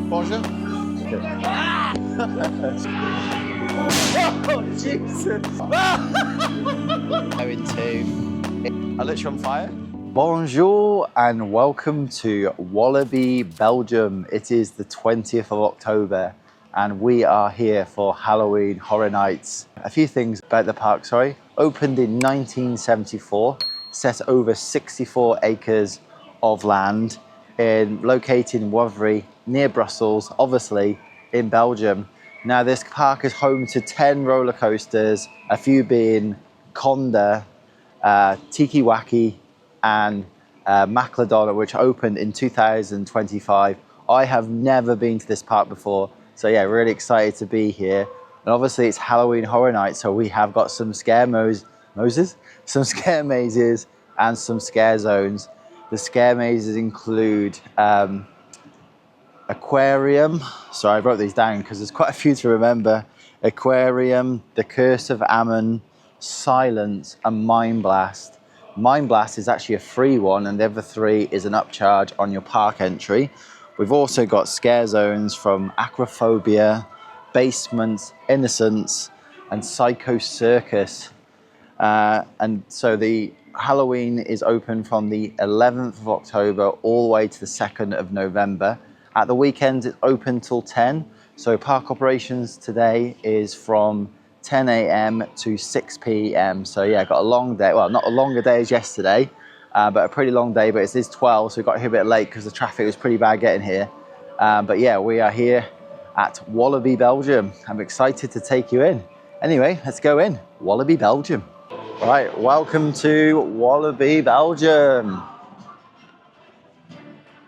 Bonjour. Oh, Jesus. Going to... I literally on fire. Bonjour and welcome to Walibi Belgium. It is the 20th of October and we are here for Halloween Horror Nights. A few things about the park, sorry. Opened in 1974, set over 64 acres of land, located in Wavry, near Brussels, obviously in Belgium. Now this park is home to 10 roller coasters, a few being Kondaa, Tiki Waki and Megalodon, which opened in 2025. I have never been to this park before, so yeah, really excited to be here. And obviously it's Halloween Horror Night, so we have got some scare some scare mazes and some scare zones. The scare mazes include Aquarium, sorry I wrote these down because there's quite a few to remember. Aquarium, the Curse of Amun, Silence and Mind Blast. Mind Blast is actually a free one and the other three is an upcharge on your park entry. We've also got scare zones from Arachnophobia, Basement, Innocence and Psycho Circus. And so the Halloween is open from the 11th of October all the way to the 2nd of November. At the weekends it's open till 10. So park operations today is from 10 a.m. to 6 p.m. So yeah, got a long day. Well, not a longer day as yesterday, but a pretty long day, but it is 12. So we got here a bit late because the traffic was pretty bad getting here. But yeah, we are here at Walibi Belgium. I'm excited to take you in. Anyway, let's go in. Walibi Belgium. Right, welcome to Walibi Belgium.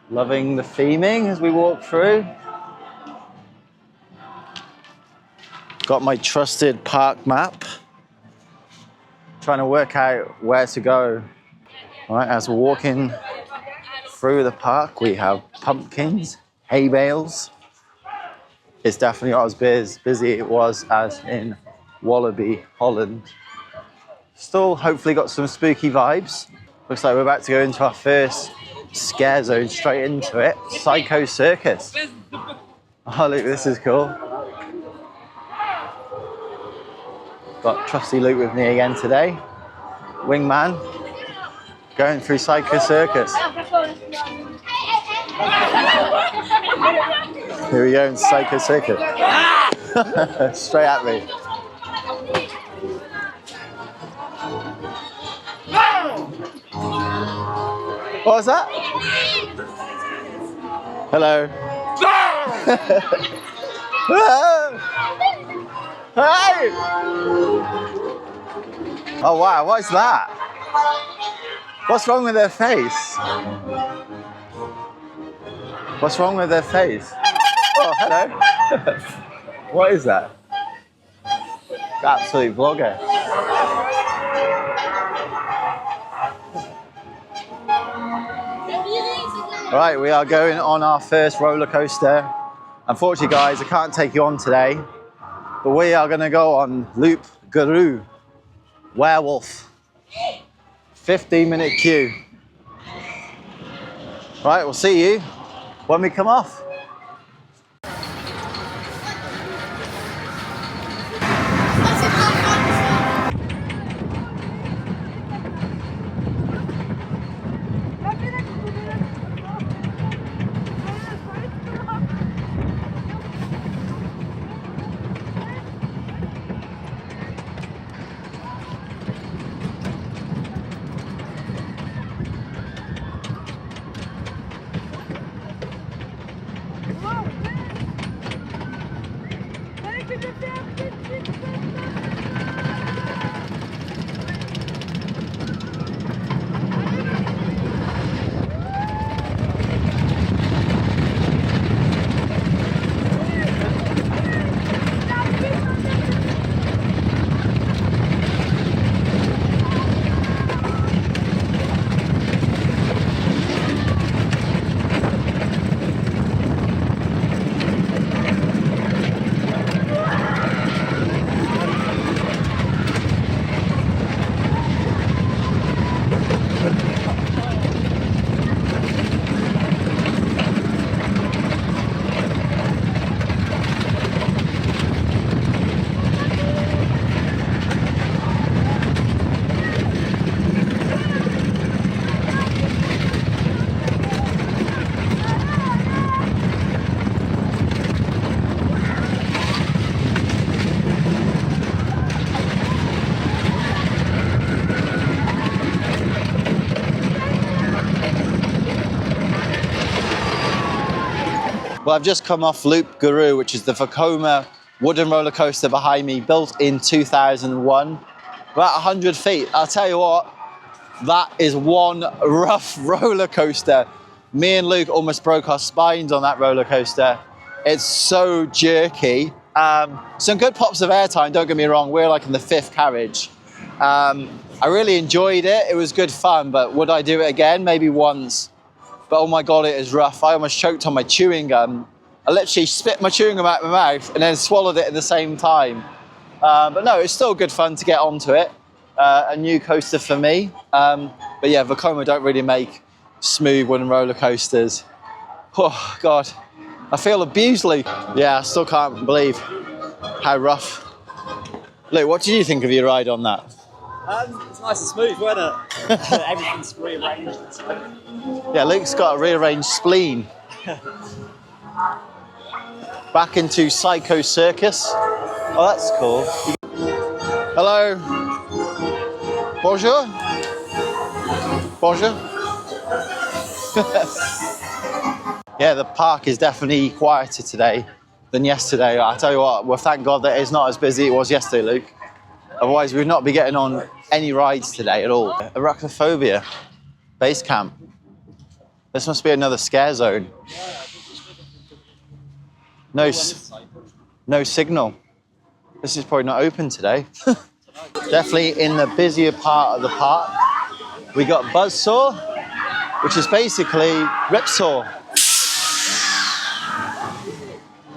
Loving the theming as we walk through. Got my trusted park map. Trying to work out where to go. All right, as we're walking through the park, we have pumpkins, hay bales. It's definitely not as busy it was as in Walibi, Holland. Still hopefully got some spooky vibes. Looks like we're about to go into our first scare zone, straight into it. Psycho Circus. Oh look, this is cool. Got trusty Luke with me again today. Wingman. Going through Psycho Circus. Here we go in Psycho Circus. Straight at me. What was that? Hello. Hey! Oh wow, what is that? What's wrong with their face? What's wrong with their face? Oh, hello. What is that? Absolute vlogger. Right, we are going on our first roller coaster. Unfortunately, guys, I can't take you on today, but we are going to go on Loop Guru Werewolf. 15-minute queue. Right, we'll see you when we come off. Well, I've just come off Loop Guru, which is the Vekoma wooden roller coaster behind me, built in 2001. About 100 feet. I'll tell you what, that is one rough roller coaster. Me and Luke almost broke our spines on that roller coaster. It's so jerky. Some good pops of airtime, don't get me wrong. We're like in the 5th carriage. I really enjoyed it. It was good fun, but would I do it again? Maybe once. But oh my God, it is rough. I almost choked on my chewing gum. I literally spit my chewing gum out of my mouth and then swallowed it at the same time. But no, it's still good fun to get onto it. A new coaster for me. But yeah, Vekoma don't really make smooth wooden roller coasters. Oh God, I feel abused, Luke. Yeah, I still can't believe how rough. Luke, what did you think of your ride on that? It's nice and smooth, wasn't it? Everything's rearranged and stuff. Yeah, Luke's got a rearranged spleen. Back into Psycho Circus. Oh, that's cool. Hello. Bonjour. Bonjour. Yeah, the park is definitely quieter today than yesterday. I tell you what, well, thank God that it's not as busy as it was yesterday, Luke. Otherwise, we'd not be getting on any rides today at all. Arachnophobia base camp. This must be another scare zone. No signal. This is probably not open today. Definitely in the busier part of the park. We got Buzzsaw, which is basically Ripsaw.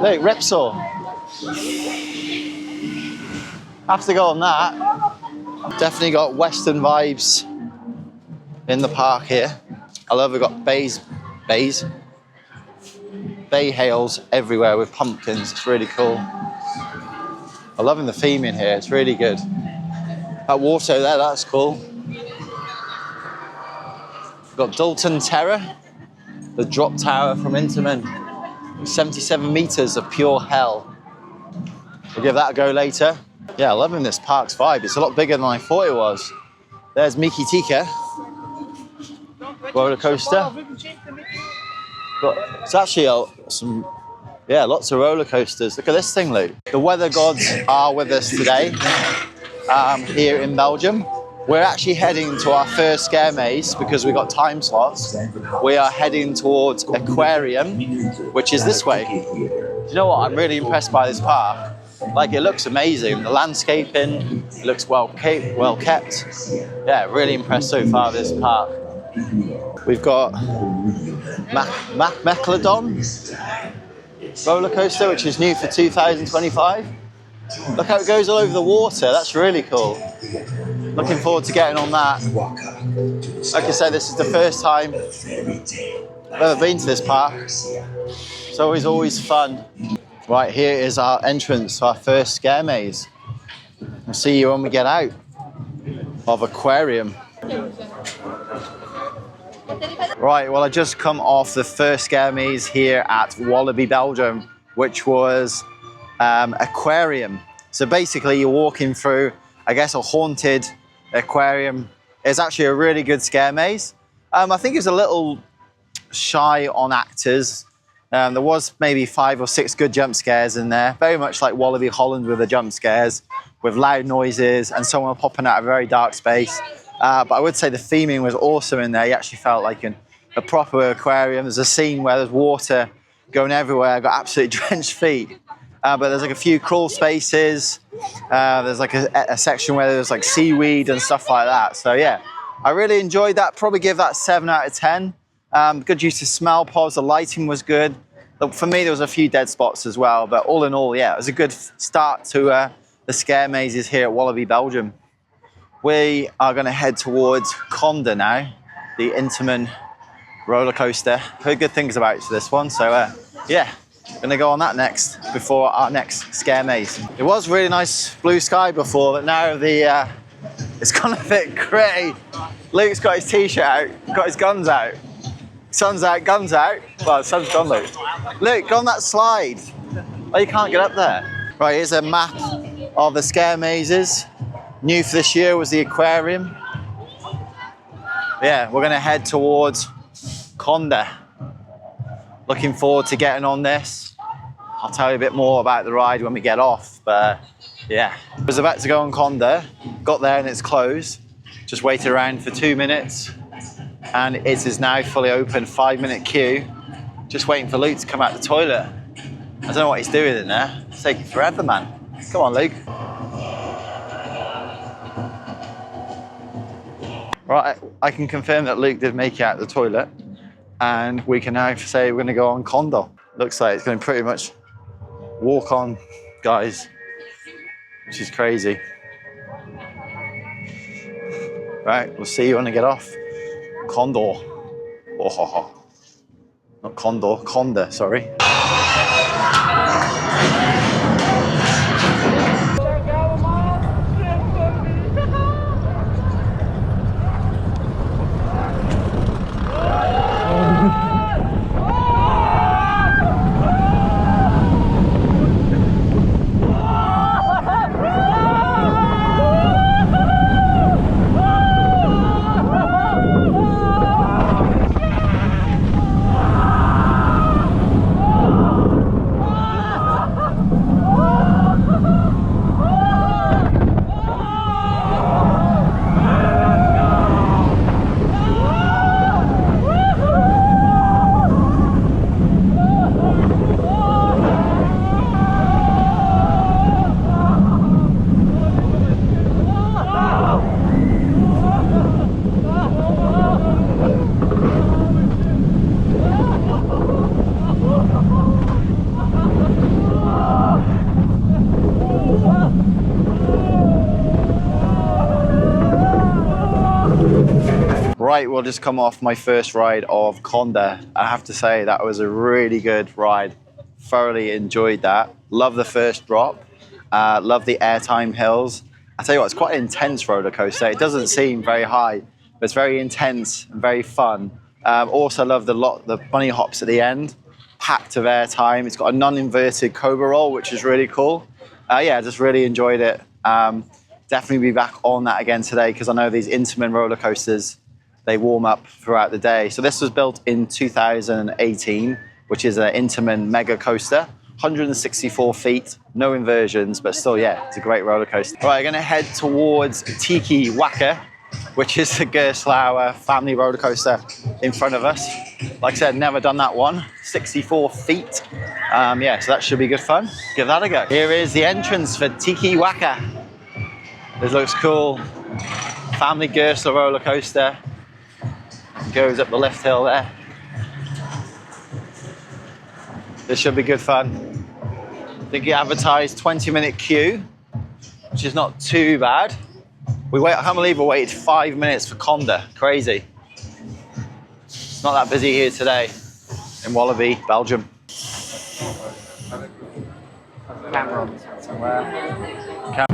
Look, Ripsaw. Have to go on that. Definitely got Western vibes in the park here. I love we've got bay hails everywhere with pumpkins. It's really cool. I'm loving the theme in here. It's really good. That water there, that's cool. We've got Dalton Terror, the drop tower from Intamin. 77 meters of pure hell. We'll give that a go later. Yeah, loving this park's vibe. It's a lot bigger than I thought it was. There's Miki Tika roller coaster. But it's actually lots of roller coasters. Look at this thing, Luke. The weather gods are with us today here in Belgium. We're actually heading to our first scare maze because we got time slots. We are heading towards Aquarium, which is this way. Do you know what? I'm really impressed by this park. Like, it looks amazing. The landscaping, it looks well kept. Yeah, really impressed so far with this park. We've got Megalodon roller coaster, which is new for 2025. Look how it goes all over the water. That's really cool. Looking forward to getting on that. Like I said, this is the first time I've ever been to this park. It's always fun. Right, here is our entrance to our first scare maze. I'll see you when we get out of Aquarium. Right, well, I just come off the first scare maze here at Walibi Belgium, which was Aquarium. So basically you're walking through, I guess, a haunted aquarium. It's actually a really good scare maze. I think it was a little shy on actors. There was maybe 5 or 6 good jump scares in there, very much like Walibi Holland with the jump scares, with loud noises and someone popping out of a very dark space. But I would say the theming was awesome in there. You actually felt like in a proper aquarium. There's a scene where there's water going everywhere. I got absolutely drenched feet. But there's like a few crawl spaces. There's like a section where there's like seaweed and stuff like that. So yeah, I really enjoyed that. Probably give that 7 out of 10. Good use of smell pods. The lighting was good. For me, there was a few dead spots as well. But all in all, yeah, it was a good start to the scare mazes here at Walibi Belgium. We are going to head towards Kondaa now, the Intamin roller coaster. Heard good things about this one. So yeah. Gonna go on that next before our next scare maze. It was really nice blue sky before, but now it's gone a bit grey. Luke's got his t-shirt out, got his guns out. Sun's out, guns out. Well, the sun's gone, Luke. Luke, go on that slide. Oh, you can't get up there. Right, here's a map of the scare mazes. New for this year was the Aquarium. Yeah, we're gonna head towards Kondaa. Looking forward to getting on this. I'll tell you a bit more about the ride when we get off, but yeah. I was about to go on Kondaa, got there and it's closed. Just waited around for 2 minutes and it is now fully open, 5-minute queue. Just waiting for Luke to come out the toilet. I don't know what he's doing in there. It's taking forever, man. Come on, Luke. Right, I can confirm that Luke did make it out the toilet and we can now say we're going to go on Kondaa. Looks like it's going to pretty much walk on, guys, which is crazy. Right, we'll see you when I get off. Kondaa. Oh, not Condor, Kondaa, sorry. Right, we'll just come off my first ride of Kondaa. I have to say that was a really good ride. Thoroughly enjoyed that. Love the first drop. Love the airtime hills. I tell you what, it's quite an intense roller coaster. It doesn't seem very high, but it's very intense and very fun. Also love the bunny hops at the end, packed of airtime. It's got a non-inverted cobra roll, which is really cool. Yeah, just really enjoyed it. Definitely be back on that again today because I know these Intamin roller coasters, they warm up throughout the day. So this was built in 2018, which is an Intamin mega coaster, 164 feet, no inversions, but still, yeah, it's a great roller coaster. All right, I'm gonna head towards Tiki Waka, which is the Gerstlauer family roller coaster in front of us. Like I said, never done that one, 64 feet. Yeah, so that should be good fun. Give that a go. Here is the entrance for Tiki Waka. This looks cool. Family Gerstlauer roller coaster. Goes up the left hill there. This should be good fun. I think it advertised 20-minute queue, which is not too bad. I can't believe we waited 5 minutes for Kondaa. Crazy. It's not that busy here today in Walibi, Belgium. Camera on somewhere.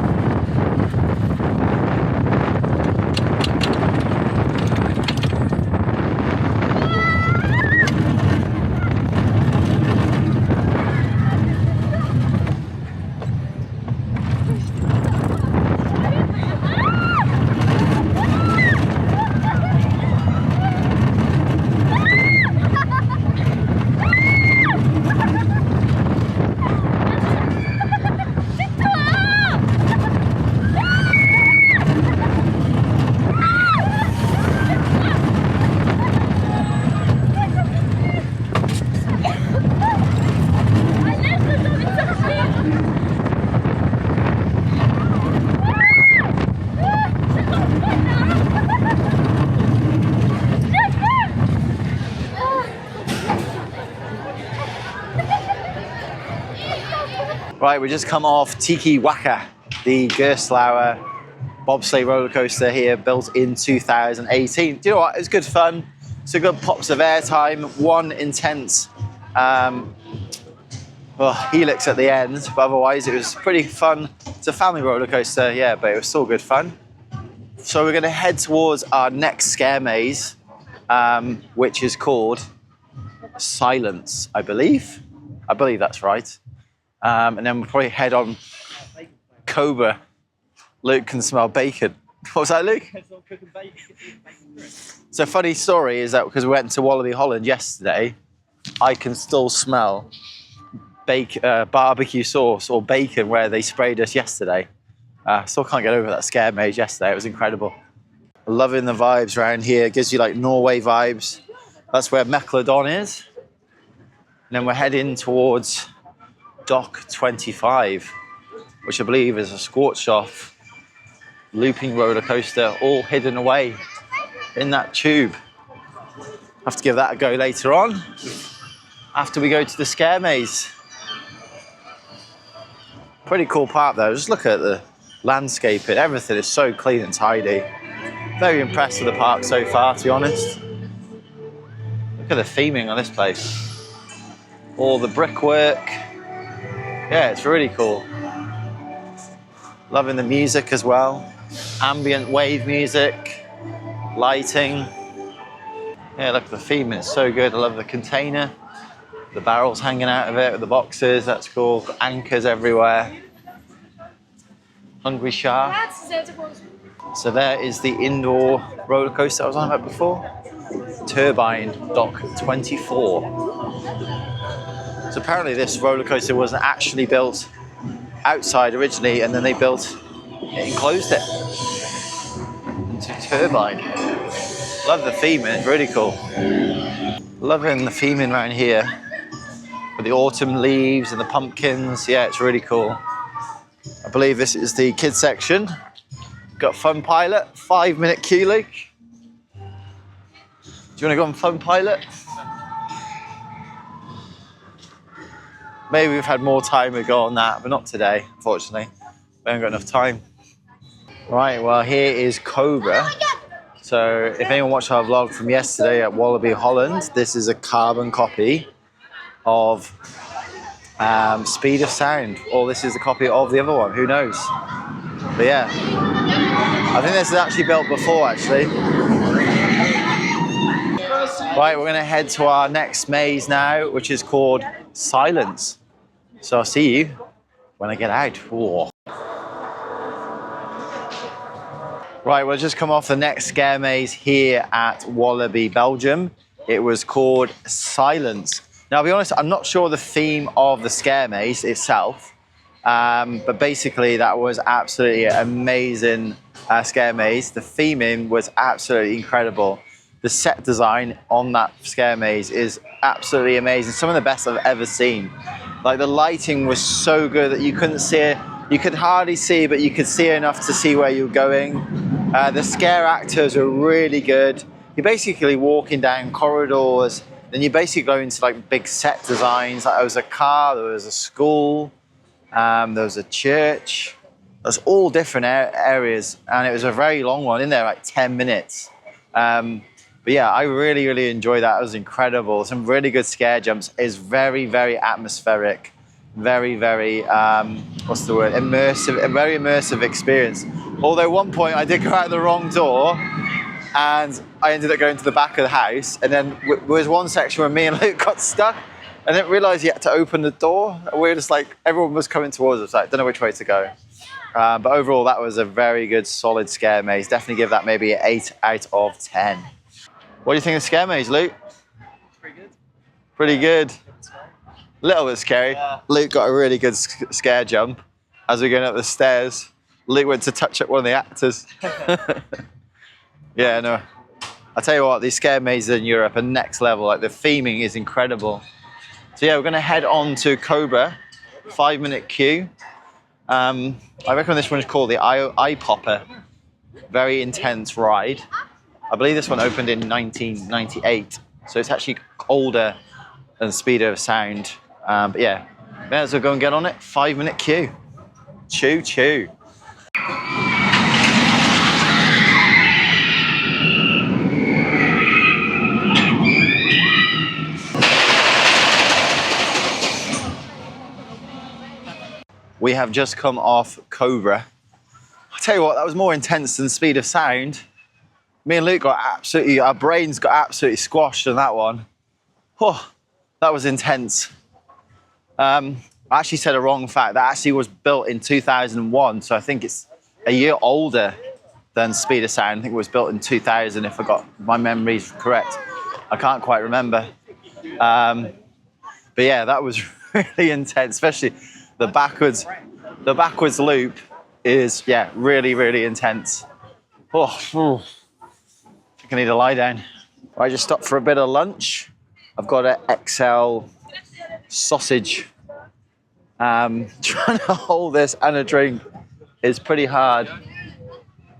Right, we just come off Tiki Waka, the Gerstlauer bobsleigh roller coaster here, built in 2018. Do you know what? It was good fun. So good pops of airtime, one intense helix at the end, but otherwise it was pretty fun. It's a family roller coaster, yeah, but it was still good fun. So we're going to head towards our next scare maze, which is called Silence, I believe. I believe that's right. And then we'll probably head on Cobra. Luke can smell bacon. What was that, Luke? So funny story is that because we went to Walibi Holland yesterday, I can still smell barbecue sauce or bacon where they sprayed us yesterday. Still can't get over that scare maze yesterday. It was incredible. Loving the vibes around here. It gives you like Norway vibes. That's where Megalodon is. And then we're heading towards Dock 25, which I believe is a scorched off looping roller coaster, all hidden away in that tube. Have to give that a go later on after we go to the scare maze. Pretty cool park though. Just look at the landscaping. Everything is so clean and tidy. Very impressed with the park so far, to be honest. Look at the theming on this place. All the brickwork. Yeah, it's really cool. Loving the music as well. Ambient wave music, lighting. Yeah, look at the theming, it's so good. I love the container. The barrels hanging out of it with the boxes, that's cool. Got anchors everywhere. Hungry Shark. So there is the indoor roller coaster I was on about before. Turbine Dock 24. So apparently this roller coaster wasn't actually built outside originally, and then they enclosed it into Turbine. Love the theming, it's really cool. Loving the theming around here. With the autumn leaves and the pumpkins, yeah, it's really cool. I believe this is the kids section. Got Fun Pilot, 5-minute queue, Luke. Do you want to go on Fun Pilot? Maybe we've had more time to go on that, but not today, unfortunately. We haven't got enough time. Right, well, here is Cobra. So if anyone watched our vlog from yesterday at Walibi Holland, this is a carbon copy of Speed of Sound, or this is a copy of the other one, who knows? But yeah, I think this is actually built before, actually. Right, we're gonna head to our next maze now, which is called Silence. So I'll see you when I get out. Whoa. Right, we'll just come off the next scare maze here at Walibi Belgium. It was called Silence. Now, I'll be honest, I'm not sure the theme of the scare maze itself, but basically that was absolutely amazing scare maze. The theming was absolutely incredible. The set design on that scare maze is absolutely amazing. Some of the best I've ever seen. Like the lighting was so good that you couldn't see it. You could hardly see, but you could see enough to see where you're going. The scare actors were really good. You're basically walking down corridors, then you basically go into like big set designs. Like there was a car, there was a school, there was a church. There's all different areas, and it was a very long one in there, like 10 minutes. But yeah, I really, really enjoyed that. It was incredible. Some really good scare jumps. It's very, very atmospheric. Very, very, what's the word? Immersive, a very immersive experience. Although at one point I did go out the wrong door and I ended up going to the back of the house. And then there was one section where me and Luke got stuck. I didn't realize you had to open the door. We were just like, everyone was coming towards us. Like, don't know which way to go. But overall, that was a very good, solid scare maze. Definitely give that maybe an 8 out of 10. What do you think of scare maze, Luke? Pretty good. Pretty good. A little bit scary. Yeah. Luke got a really good scare jump. As we we're going up the stairs, Luke went to touch up one of the actors. Yeah, no. I'll tell you what, these scare mazes in Europe are next level. Like the theming is incredible. So yeah, we're going to head on to Cobra, 5-minute queue. I reckon this one is called the Eye Popper. Very intense ride. I believe this one opened in 1998, so it's actually older than Speed of Sound. But yeah, may as well go and get on it. 5-minute queue. Choo choo. We have just come off Cobra. I tell you what, that was more intense than Speed of Sound. Me and Luke got absolutely, our brains got absolutely squashed on that one. Oh, that was intense. I actually said a wrong fact. That actually was built in 2001, so I think it's a year older than Speed of Sound. I think it was built in 2000, if I got my memories correct. I can't quite remember. But yeah, that was really intense, especially the backwards loop is, yeah, really, really intense. Oh, I think I need to lie down. I just stopped for a bit of lunch. I've got an XL sausage. Trying to hold this and a drink is pretty hard.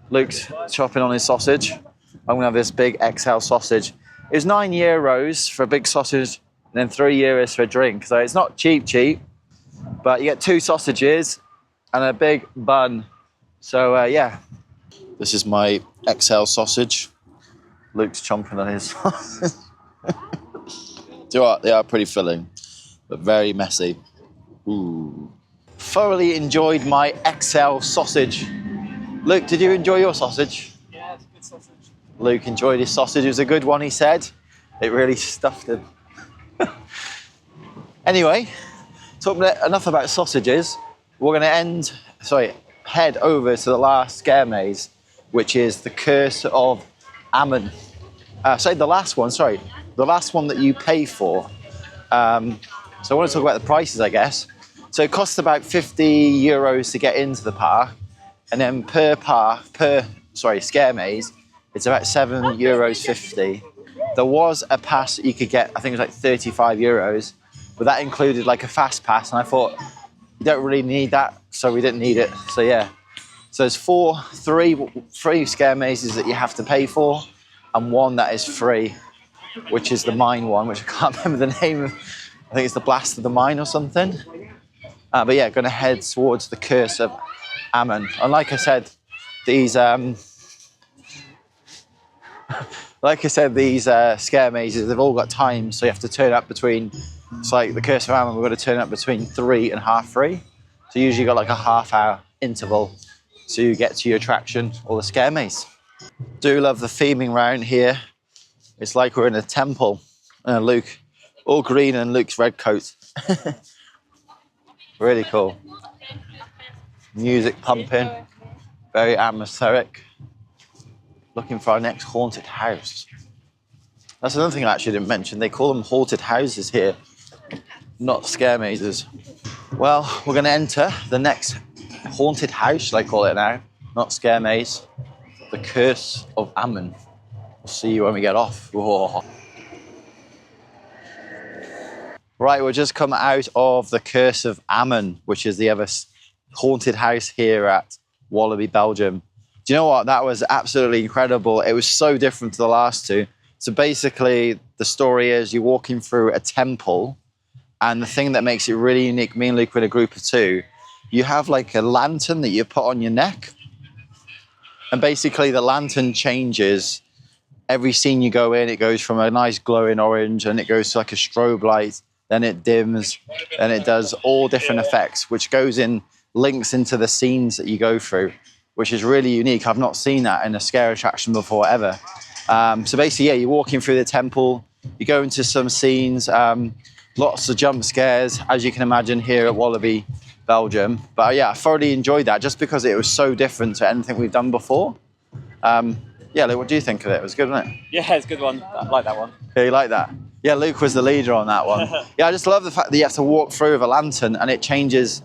Luke's chopping on his sausage. I'm gonna have this big XL sausage. It was €9 for a big sausage and then €3 for a drink. So it's not cheap, but you get 2 sausages and a big bun. So yeah, this is my XL sausage. Luke's chomping on his sausage. Do you know what? They are pretty filling, but very messy. Ooh. Thoroughly enjoyed my XL sausage. Luke, did you enjoy your sausage? Yeah, it's a good sausage. Luke enjoyed his sausage. It was a good one, he said. It really stuffed him. Anyway, talking enough about sausages. We're going to head over to the last scare maze, which is the Curse of Amun. The last one that you pay for. So I want to talk about the prices, I guess. So it costs about €50 to get into the park, and then per scare maze, it's about €7.50. There was a pass that you could get, I think it was like €35, but that included like a fast pass, and I thought you don't really need that, so we didn't need it. So yeah, so there's three scare mazes that you have to pay for, and one that is free, which is the mine one, which I can't remember the name of. I think it's the Blast of the Mine or something. But yeah, going to head towards the Curse of Amun. And like I said, these scare mazes, they've all got times, so you have to turn up between. It's like the Curse of Amun, we've got to turn up between 3 and half 3. So you usually got like a half-hour interval to get to your attraction or the scare maze. Do love the theming round here. It's like we're in a temple. Luke, all green and Luke's red coat. Really cool. Music pumping, very atmospheric. Looking for our next haunted house. That's another thing I actually didn't mention. They call them haunted houses here, not scare mazes. Well, we're going to enter the next haunted house, shall I call it now? Not scare maze. The Curse of Amun. We'll see you when we get off. Whoa. Right, we've just come out of the Curse of Amun, which is the other haunted house here at Walibi Belgium. Do you know what? That was absolutely incredible. It was so different to the last two. So basically, the story is you're walking through a temple, and the thing that makes it really unique, me and Luke were in a group of 2, you have like a lantern that you put on your neck, and basically the lantern changes. Every scene you go in, it goes from a nice glowing orange, and it goes to like a strobe light, then it dims, and it does all different effects, which links into the scenes that you go through, which is really unique. I've not seen that in a scare attraction before, ever. So basically, yeah, you're walking through the temple, you go into some scenes, lots of jump scares, as you can imagine here at Walibi Belgium. But yeah, I thoroughly enjoyed that just because it was so different to anything we've done before. Yeah, Luke, what do you think of it? It was good, wasn't it? Yeah, it's a good one. I like that one. Yeah, you like that? Yeah, Luke was the leader on that one. Yeah, I just love the fact that you have to walk through with a lantern and it changes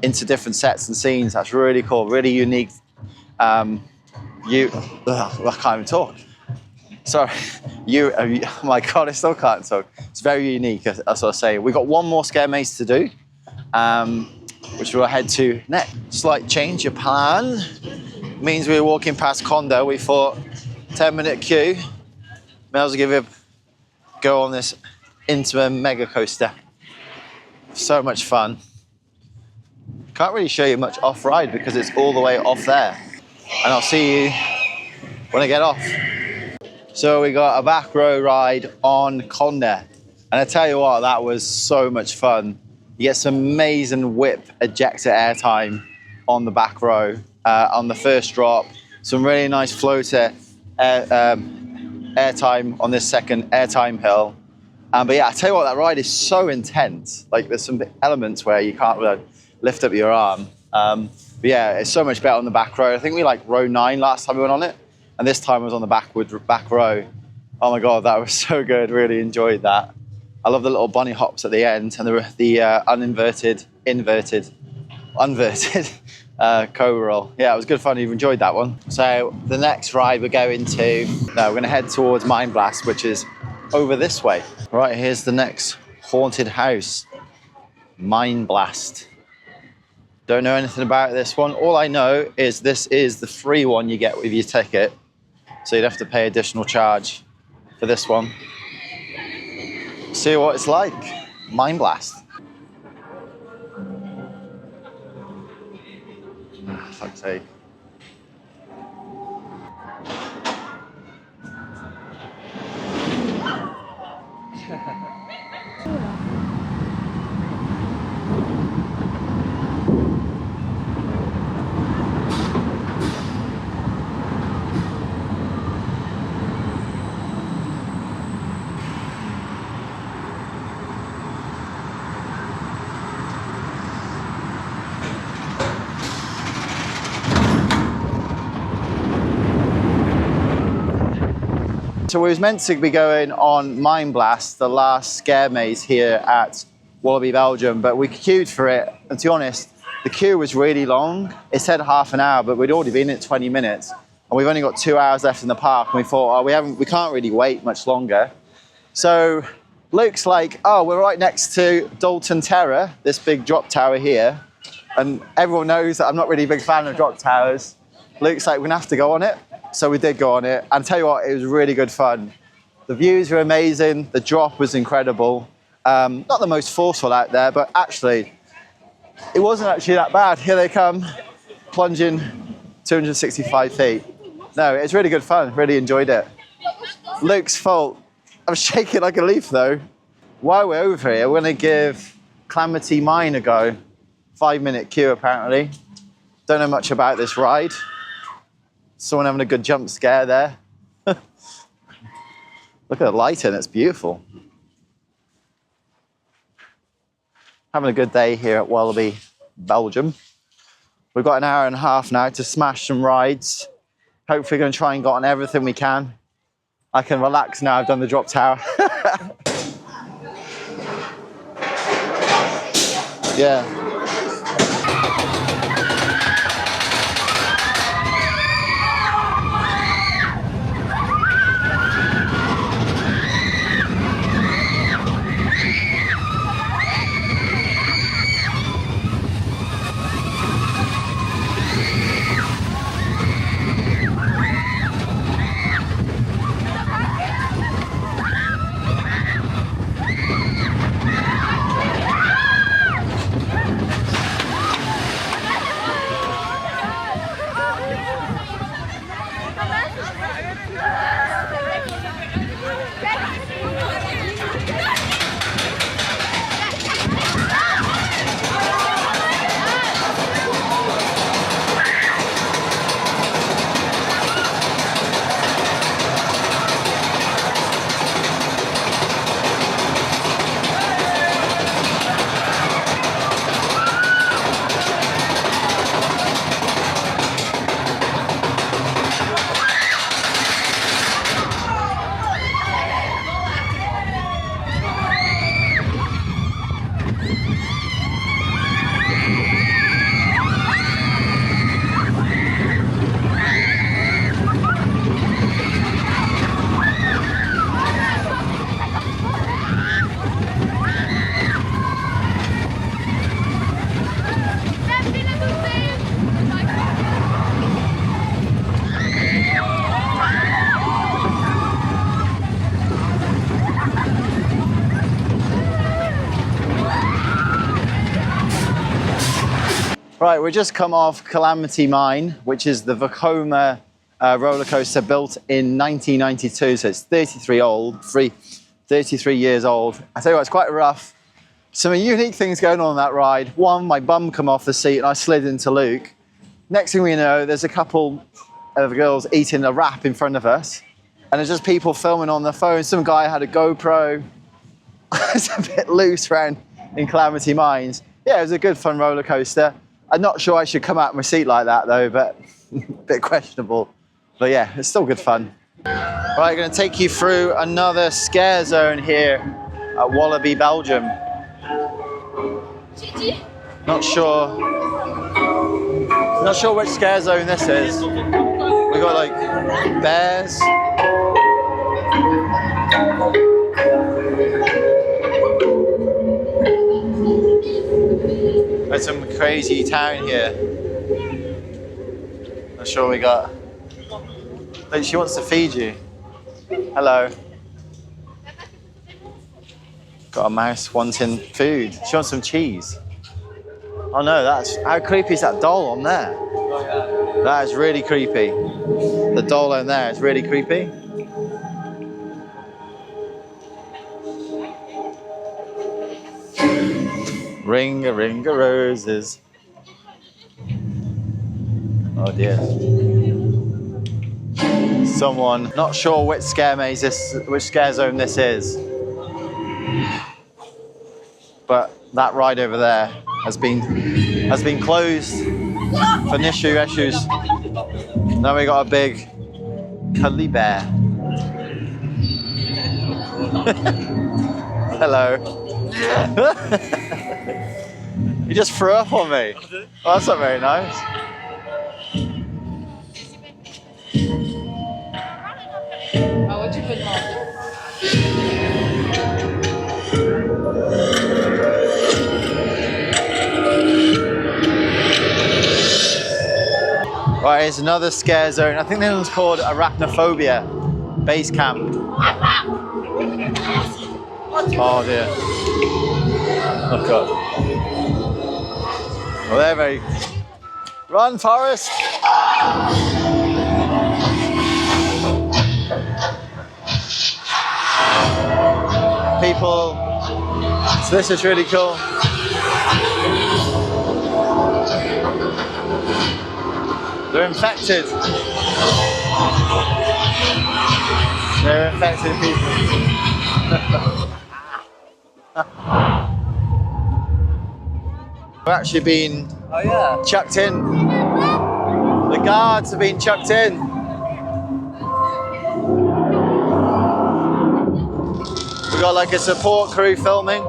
into different sets and scenes. That's really cool, really unique. I can't even talk. Sorry, oh my God, I still can't talk. It's very unique, as I was saying. We've got one more scare maze to do, which we'll head to next. Slight change of plan. Means we were walking past Kondaa. We thought, 10-minute queue. May as well give it a go on this intimate mega coaster. So much fun. Can't really show you much off-ride because it's all the way off there. And I'll see you when I get off. So we got a back row ride on Kondaa. And I tell you what, that was so much fun. You get some amazing whip ejector airtime on the back row, on the first drop. Some really nice floater airtime on this second airtime hill. But yeah, I tell you what, that ride is so intense. Like there's some elements where you can't really lift up your arm. But yeah, it's so much better on the back row. I think we like row 9 last time we went on it. And this time I was on the back row. Oh my God, that was so good. Really enjoyed that. I love the little bunny hops at the end and the inverted cobra roll. Yeah, it was good fun. You've enjoyed that one. So the next ride we're going to, we're going to head towards Mind Blast, which is over this way. Right, here's the next haunted house, Mind Blast. Don't know anything about this one. All I know is this is the free one you get with your ticket. So you'd have to pay additional charge for this one. See what it's like. Mind Blast. Fuck's sake. So we was meant to be going on Mind Blast, the last scare maze here at Walibi Belgium, but we queued for it. And to be honest, the queue was really long. It said half an hour, but we'd already been in it 20 minutes. And we've only got 2 hours left in the park. And we thought, oh, we can't really wait much longer. So Luke's like, oh, we're right next to Dalton Terror, this big drop tower here. And everyone knows that I'm not really a big fan of drop towers. Luke's like, we're gonna have to go on it. So we did go on it, and tell you what, it was really good fun. The views were amazing, the drop was incredible. Not the most forceful out there, but actually, it wasn't actually that bad. Here they come, plunging 265 feet. No, it's really good fun, really enjoyed it. Luke's fault. I'm shaking like a leaf though. While we're over here, we're gonna give Calamity Mine a go. 5-minute queue apparently. Don't know much about this ride. Someone having a good jump scare there. Look at the lighting, it's beautiful. Having a good day here at Walibi Belgium. We've got an hour and a half now to smash some rides. Hopefully going to try and get on everything we can. I can relax now, I've done the drop tower. Yeah. Right, we've just come off Calamity Mine, which is the Vekoma roller coaster built in 1992, so it's 33 years old. I tell you what, it's quite rough. Some unique things going on that ride. One, my bum come off the seat and I slid into Luke. Next thing we know, there's a couple of girls eating a wrap in front of us, and there's just people filming on their phone. Some guy had a GoPro. It's a bit loose around in Calamity Mines. Yeah, it was a good fun roller coaster. I'm not sure I should come out of my seat like that though, but a bit questionable. But yeah, it's still good fun. Right, I'm going to take you through another scare zone here at Walibi Belgium. Not sure which scare zone this is. We got like bears. There's some crazy town here. Not sure we got. Like, she wants to feed you. Hello. Got a mouse wanting food. She wants some cheese. Oh no, how creepy is that doll on there? That is really creepy. The doll on there is really creepy. Ring a roses. Oh dear. Someone, not sure which scare zone this is. But that ride over there has been closed for issues. Now we got a big cuddly bear. Hello. You just threw up on me. Oh, that's not very nice. Right, here's another scare zone. I think this one's called Arachnophobia Base Camp. Oh dear. Oh god. Well, they're very... Run, Forrest! People... So this is really cool. They're infected. They're infected people. We're actually been chucked in. The guards have been chucked in. We got like a support crew filming.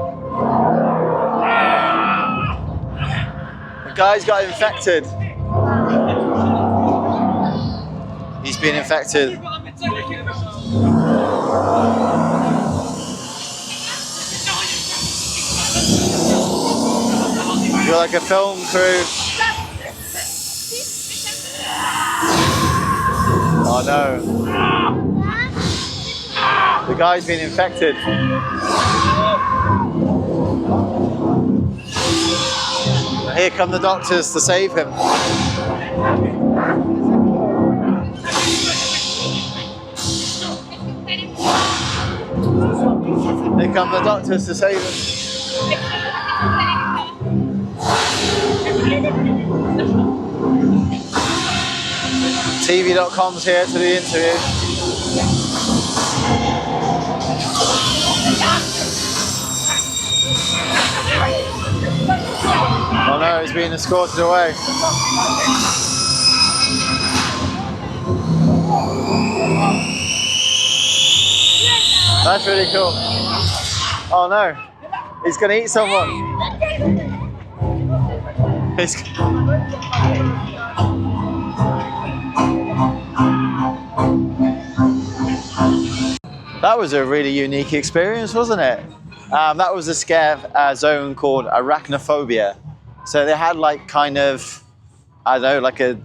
The guy's got infected. He's been infected. You're like a film crew. Oh no. The guy's been infected. Here come the doctors to save him. Here come the doctors to save him. TV.com's here to the interview. Oh no, he's being escorted away. That's really cool. Oh no, he's gonna eat someone. That was a really unique experience, wasn't it? That was a scare zone called Arachnophobia. So they had like kind of, I don't know,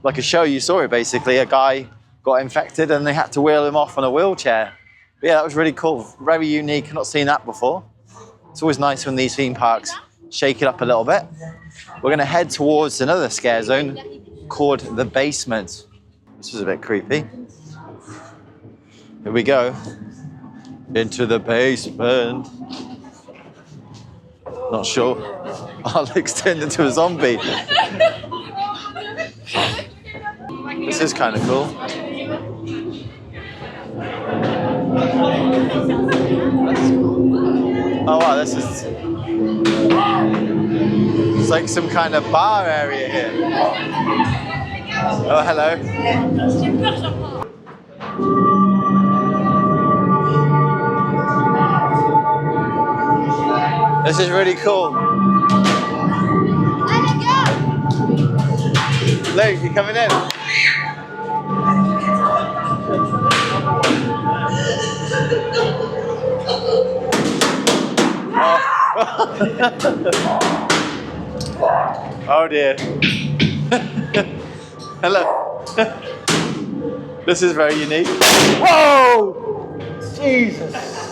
like a show. You saw it basically. A guy got infected and they had to wheel him off on a wheelchair. But yeah, that was really cool. Very unique. Not seen that before. It's always nice when these theme parks shake it up a little bit. We're going to head towards another scare zone called the basement. This is a bit creepy. Here we go. Into the basement. Not sure. Alex turned into a zombie. This is kind of cool. Oh wow, this is... It's like some kind of bar area here. Oh, hello. This is really cool. Luke, you coming in? Oh dear. Hello. This is very unique. Whoa! Jesus.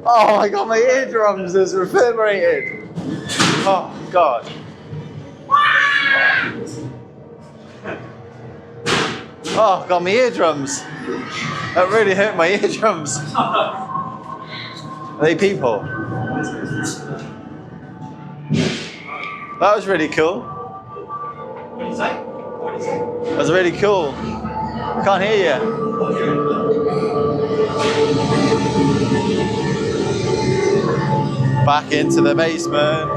Oh my god, my eardrums is reverberated. Oh god. Oh god, my eardrums. That really hurt my eardrums. Are they people? That was really cool. What do you say? What do you say? That was really cool. I can't hear you. Back into the basement.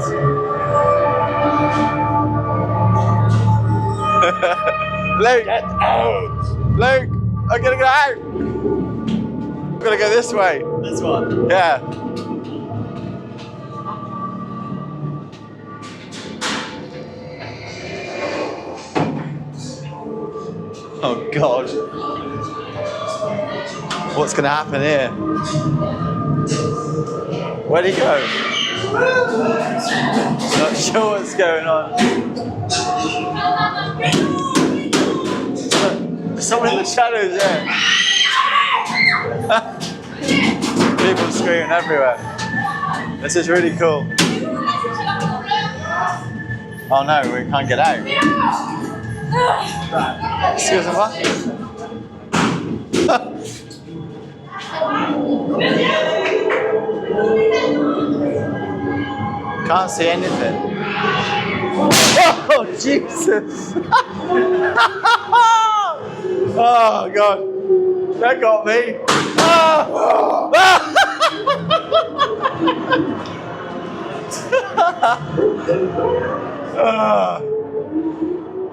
Luke! Get out! Luke! I'm gonna go out! I'm gonna go this way. This one. Yeah. Oh God. What's gonna happen here? Where'd he go? Not sure what's going on. There's someone in the shadows there. People screaming everywhere. This is really cool. Oh no, we can't get out. Excuse me, what? Can't see anything. Oh, Jesus! Oh, God. That got me. Oh!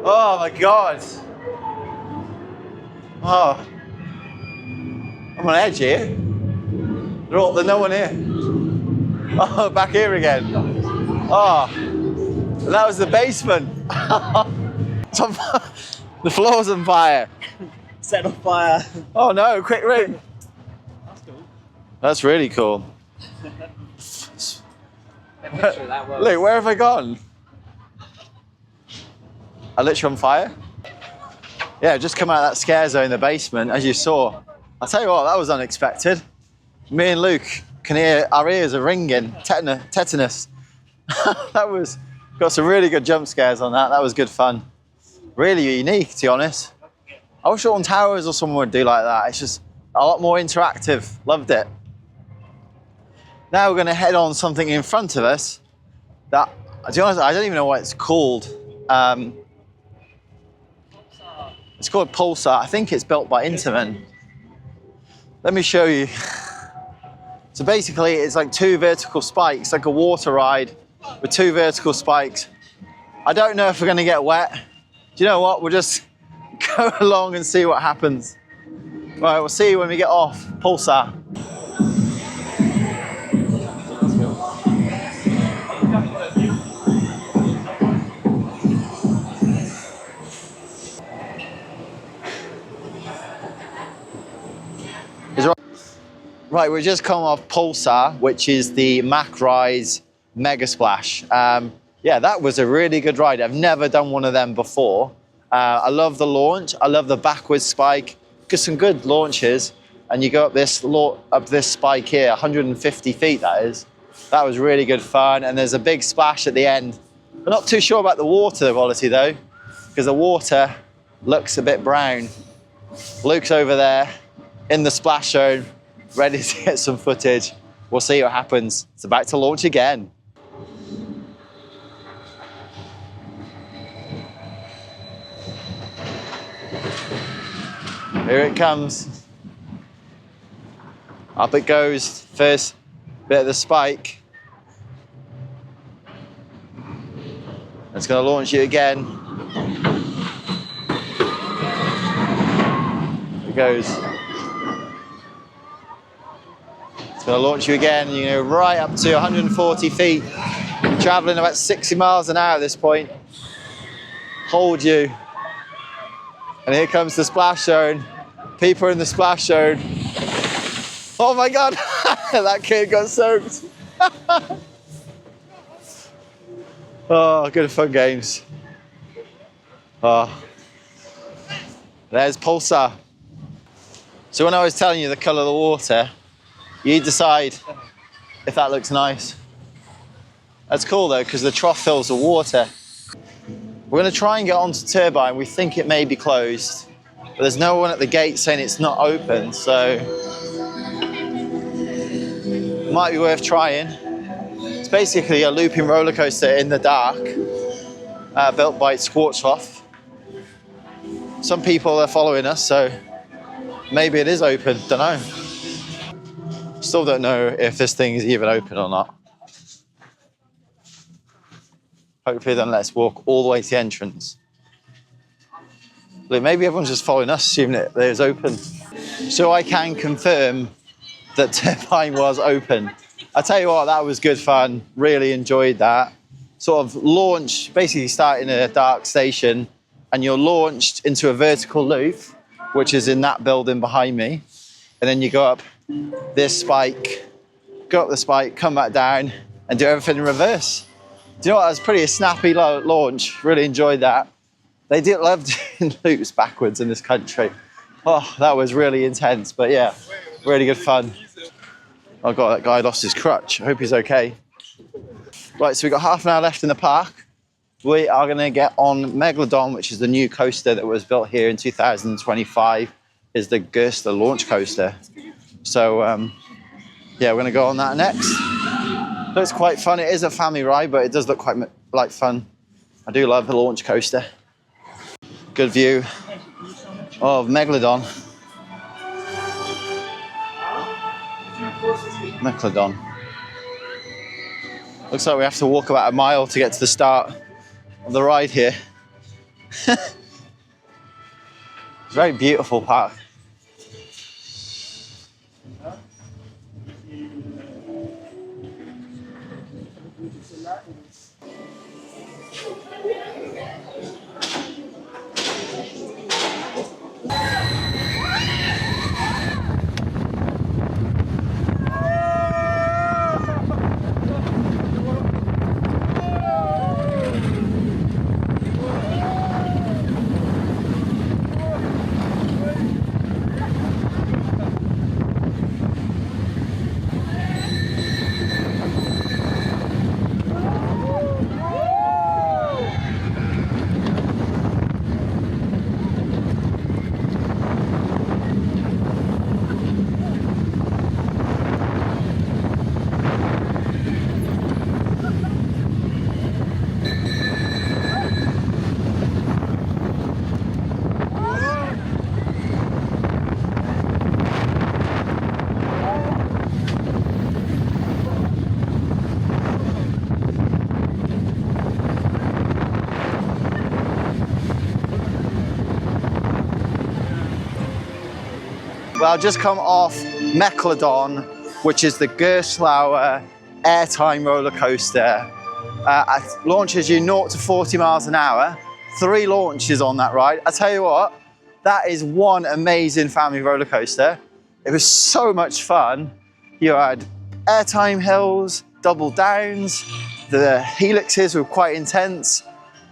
Oh, my God. Oh. I'm on edge here. There's no one here. Oh, back here again. Oh, that was the basement. The floor's on fire. Set on fire. Oh no, quick ring. That's cool. That's really cool. Look, where have I gone? I literally on fire? Yeah, just come out of that scare zone in the basement, as you saw. I'll tell you what, that was unexpected. Me and Luke can hear our ears are ringing, tetanus. That was, got some really good jump scares on that. That was good fun. Really unique, to be honest. I wish Alton Towers or someone would do like that. It's just a lot more interactive. Loved it. Now we're going to head on something in front of us that, to be honest, I don't even know what it's called. It's called Pulsar. I think it's built by Intamin. Let me show you. So basically, it's like two vertical spikes, like a water ride with two vertical spikes. I don't know if we're going to get wet. Do you know what? We'll just go along and see what happens. Right, we'll see you when we get off. Pulsar. Right, we've just come off Pulsar, which is the Mack Rise Mega Splash. Yeah, that was a really good ride. I've never done one of them before. I love the launch. I love the backwards spike. Got some good launches. And you go up this spike here, 150 feet that is. That was really good fun. And there's a big splash at the end. I'm not too sure about the water quality though, because the water looks a bit brown. Luke's over there in the splash zone, ready to get some footage. We'll see what happens. It's about to launch again. Here it comes. Up it goes, first bit of the spike. It's going to launch you again. It goes. It's going to launch you again. You're going to go right up to 140 feet. Traveling about 60 miles an hour at this point. Hold you. And here comes the splash zone. People in the splash zone. Oh my God, that kid got soaked. Oh, good fun games. Oh. There's Pulsar. So when I was telling you the colour of the water, you decide if that looks nice. That's cool though, because the trough fills with water. We're going to try and get onto Turbine. We think it may be closed, but there's no one at the gate saying it's not open, so it might be worth trying. It's basically a looping roller coaster in the dark, built by Schwarzkopf. Some people are following us, so maybe it is open. Don't know. Still don't know if this thing is even open or not. Hopefully then let's walk all the way to the entrance. Look, maybe everyone's just following us, assuming it is open. So I can confirm that Turbine was open. I tell you what, that was good fun. Really enjoyed that. Sort of launch, basically start in a dark station and you're launched into a vertical loop, which is in that building behind me. And then you go up this spike, go up the spike, come back down and do everything in reverse. Do you know what? That was pretty snappy launch. Really enjoyed that. They did love doing loops backwards in this country. Oh, that was really intense. But yeah, really good fun. Oh God, that guy lost his crutch. I hope he's okay. Right, so we've got half an hour left in the park. We are going to get on Megalodon, which is the new coaster that was built here in 2025. Is the Gerstler launch coaster. So yeah, we're going to go on that next. Looks quite fun. It is a family ride, but it does look quite like fun. I do love the launch coaster. Good view of Megalodon. Megalodon. Looks like we have to walk about a mile to get to the start of the ride here. It's a very beautiful park. Well, I've just come off Megalodon, which is the Gerstler airtime roller coaster. It launches you 0 to 40 miles an hour. 3 launches on that ride. I tell you what, that is one amazing family roller coaster. It was so much fun. You had airtime hills, double downs. The helixes were quite intense.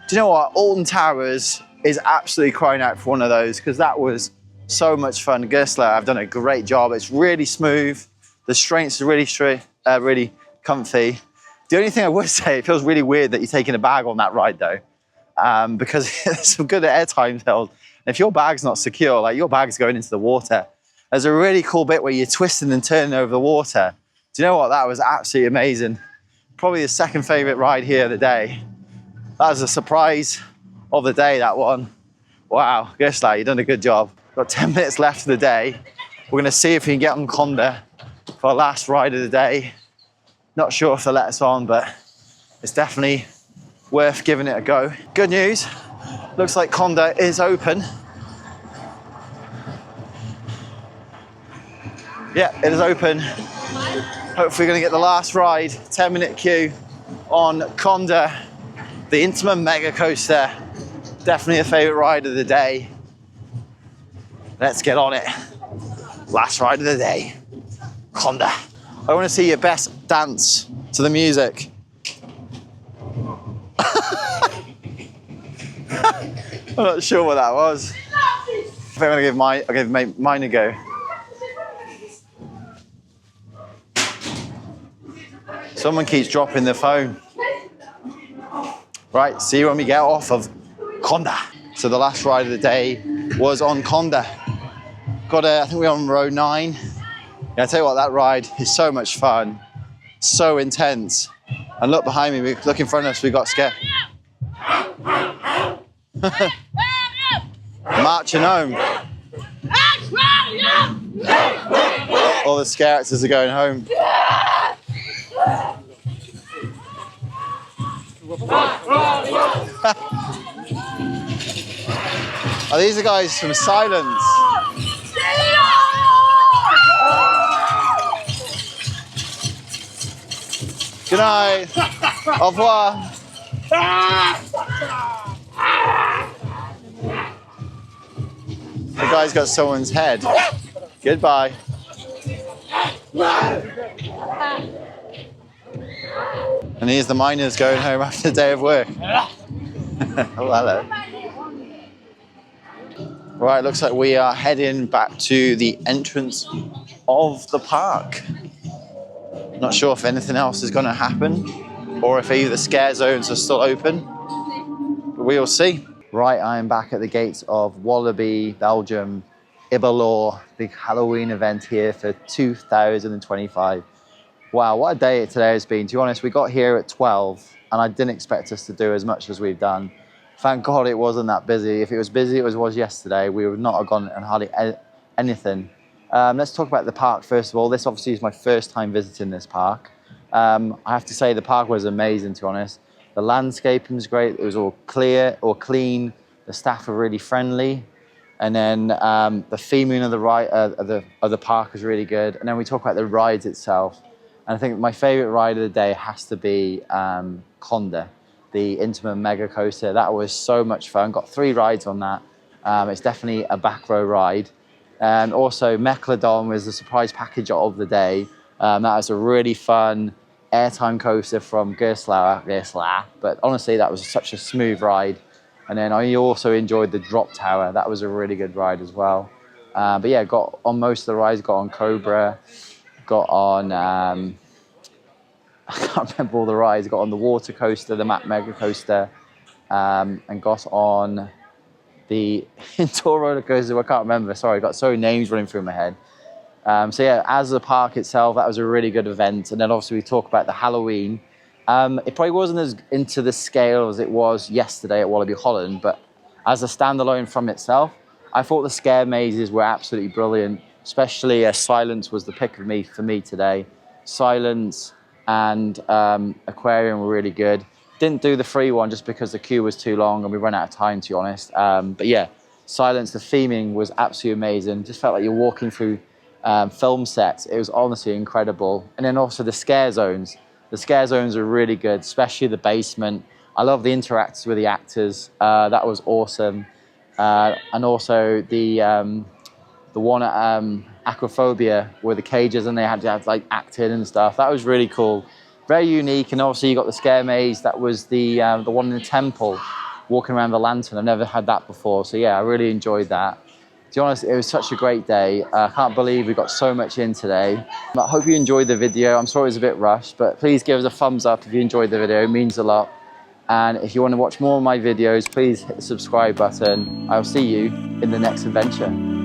Do you know what? Alton Towers is absolutely crying out for one of those because that was so much fun. Gerstler have done a great job. It's really smooth. The strengths are really comfy. The only thing I would say, it feels really weird that you're taking a bag on that ride though, because there's some good airtime held. And if your bag's not secure, like your bag's going into the water, there's a really cool bit where you're twisting and turning over the water. Do you know what? That was absolutely amazing. Probably the second favorite ride here of the day. That was a surprise of the day, that one. Wow, Gerstler, you've done a good job. Got 10 minutes left of the day. We're gonna see if we can get on Kondaa for our last ride of the day. Not sure if they'll let us on, but it's definitely worth giving it a go. Good news, looks like Kondaa is open. Yeah, it is open. Hopefully we're gonna get the last ride, 10-minute queue on Kondaa, the Intimate Mega Coaster. Definitely a favorite ride of the day. Let's get on it. Last ride of the day, Kondaa. I wanna see your best dance to the music. I'm not sure what that was. I think I'm gonna give mine a go. Someone keeps dropping their phone. Right, see you when we get off of Kondaa. So the last ride of the day was on Kondaa. I think we're on row 9. Yeah, I tell you what, that ride is so much fun, so intense. And look behind me, look in front of us, we got scared. Marching home. All the scare actors are going home. Oh, these are guys from Silence. Good night. Au revoir. The guy's got someone's head. Goodbye. And here's the miners going home after a day of work. Oh, hello. Right, looks like we are heading back to the entrance of the park. Not sure if anything else is going to happen or if either scare zones are still open, but we'll see. Right, I am back at the gates of Walibi Belgium, IBILAW, big Halloween event here for 2025. Wow, what a day today has been. To be honest, we got here at 12 and I didn't expect us to do as much as we've done. Thank God it wasn't that busy. If it was busy, it was yesterday, we would not have gone and hardly anything. Let's talk about the park first of all. This obviously is my first time visiting this park. I have to say the park was amazing, to be honest. The landscaping was great. It was all clear or clean. The staff were really friendly. And then the theming of the park was really good. And then we talk about the rides itself. And I think my favorite ride of the day has to be Kondaa, the Intimate Mega Coaster. That was so much fun. Got 3 rides on that. It's definitely a back row ride. And also Megalodon was the surprise package of the day. That was a really fun airtime coaster from Gerslauer. But honestly, that was such a smooth ride. And then I also enjoyed the drop tower. That was a really good ride as well. But yeah, got on most of the rides, got on Cobra, got on, I can't remember all the rides, got on the water coaster, the Mega Coaster, and got on the indoor roller coaster, I can't remember, sorry, got so many names running through my head. So yeah, as the park itself, that was a really good event. And then obviously we talk about the Halloween. It probably wasn't as into the scale as it was yesterday at Walibi Holland, but as a standalone from itself, I thought the scare mazes were absolutely brilliant, especially Silence was the pick for me today. Silence and Aquarium were really good. Didn't do the free one just because the queue was too long and we ran out of time, to be honest. But yeah, Silence, the theming was absolutely amazing. Just felt like you're walking through film sets. It was honestly incredible. And then also the scare zones. The scare zones are really good, especially the basement. I love the interactions with the actors. That was awesome. And also the one at Arachnophobia with the cages and they had to have like acting and stuff. That was really cool. Very unique. And obviously you got the scare maze. That was the one in the temple, walking around the lantern. I've never had that before. So yeah, I really enjoyed that. To be honest, it was such a great day. I can't believe we got so much in today. I hope you enjoyed the video. I'm sorry it was a bit rushed, but please give us a thumbs up if you enjoyed the video. It means a lot. And if you want to watch more of my videos, please hit the subscribe button. I'll see you in the next adventure.